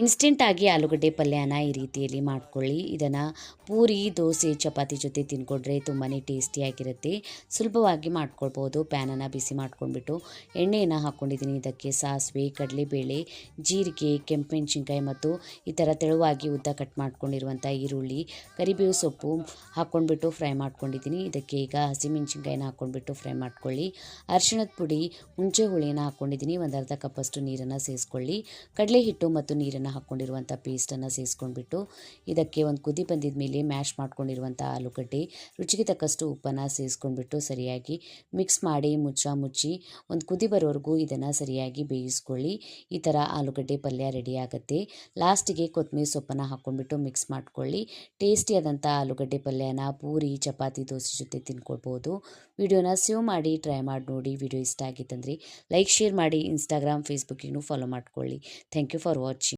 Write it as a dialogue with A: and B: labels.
A: ಇನ್ಸ್ಟೆಂಟಾಗಿ ಆಲೂಗಡ್ಡೆ ಪಲ್ಯನ ಈ ರೀತಿಯಲ್ಲಿ ಮಾಡ್ಕೊಳ್ಳಿ. ಇದನ್ನು ಪೂರಿ, ದೋಸೆ, ಚಪಾತಿ ಜೊತೆ ತಿಂದ್ಕೊಂಡ್ರೆ ತುಂಬಾ ಟೇಸ್ಟಿಯಾಗಿರುತ್ತೆ. ಸುಲಭವಾಗಿ ಮಾಡ್ಕೊಳ್ಬೋದು. ಪ್ಯಾನನ್ನು ಬಿಸಿ ಮಾಡ್ಕೊಂಡ್ಬಿಟ್ಟು ಎಣ್ಣೆಯನ್ನು ಹಾಕ್ಕೊಂಡಿದ್ದೀನಿ. ಇದಕ್ಕೆ ಸಾಸಿವೆ, ಕಡಲೆಬೇಳೆ, ಜೀರಿಗೆ, ಕೆಂಪುಮೆಣಸಿನ್ಕಾಯಿ ಮತ್ತು ಈ ಥರ ತೆಳುವಾಗಿ ಉದ್ದ ಕಟ್ ಮಾಡ್ಕೊಂಡಿರುವಂಥ ಈರುಳ್ಳಿ, ಕರಿಬೇವು ಸೊಪ್ಪು ಹಾಕ್ಕೊಂಡ್ಬಿಟ್ಟು ಫ್ರೈ ಮಾಡ್ಕೊಂಡಿದ್ದೀನಿ. ಇದಕ್ಕೆ ಈಗ ಹಸಿಮೆಣಸಿನ್ಕಾಯಿನ ಹಾಕ್ಕೊಂಡ್ಬಿಟ್ಟು ಫ್ರೈ ಮಾಡ್ಕೊಳ್ಳಿ. ಅರಿಶಿಣದ ಪುಡಿ, ಹುಣಸೆ ಹುಳಿನ ಹಾಕ್ಕೊಂಡಿದ್ದೀನಿ. ಒಂದು ಅರ್ಧ ಕಪ್ಪಷ್ಟು ನೀರನ್ನು ಸೇರಿಸ್ಕೊಳ್ಳಿ. ಕಡಲೆ ಹಿಟ್ಟು ಮತ್ತು ನೀರನ್ನು ಹಾಕ್ಕೊಂಡಿರುವಂಥ ಪೇಸ್ಟನ್ನು ಸೇರಿಸ್ಕೊಂಡ್ಬಿಟ್ಟು ಇದಕ್ಕೆ ಒಂದು ಕುದಿ ಬಂದಿದ ಮೇಲೆ ಮ್ಯಾಶ್ ಮಾಡ್ಕೊಂಡಿರುವಂಥ ಆಲೂಗಡ್ಡೆ, ರುಚಿಗೆ ತಕ್ಕಷ್ಟು ಉಪ್ಪನ್ನು ಸೇರಿಸ್ಕೊಂಡ್ಬಿಟ್ಟು ಸರಿಯಾಗಿ ಮಿಕ್ಸ್ ಮಾಡಿ ಮುಚ್ಚಿ ಒಂದು ಕುದಿ ಬರೋವರೆಗೂ ಇದನ್ನು ಸರಿಯಾಗಿ ಬೇಯಿಸ್ಕೊಳ್ಳಿ. ಈ ಥರ ಆಲೂಗಡ್ಡೆ ಪಲ್ಯ ರೆಡಿ ಆಗುತ್ತೆ. ಲಾಸ್ಟಿಗೆ ಕೊತ್ತಂಬರಿ ಸೊಪ್ಪನ್ನು ಹಾಕ್ಕೊಂಡ್ಬಿಟ್ಟು ಮಿಕ್ಸ್ ಮಾಡ್ಕೊಳ್ಳಿ. ಟೇಸ್ಟಿಯಾದಂಥ ಆಲೂಗಡ್ಡೆ ಪಲ್ಯನ ಪೂರಿ, ಚಪಾತಿ, ದೋಸೆ ಜೊತೆ ತಿನ್ಕೊಳ್ಬೋದು. ವಿಡಿಯೋನ ಸೇವ್ ಮಾಡಿ ಟ್ರೈ ಮಾಡಿ ನೋಡಿ. ವಿಡಿಯೋ ಇಷ್ಟ ಆಗಿತ್ತಂದರೆ ಲೈಕ್, ಶೇರ್ ಮಾಡಿ. ಇನ್ಸ್ಟಾಗ್ರಾಮ್, ಫೇಸ್ಬುಕ್ಕಿಗೂ ಫಾಲೋ ಮಾಡ್ಕೊಳ್ಳಿ. Thank you for watching.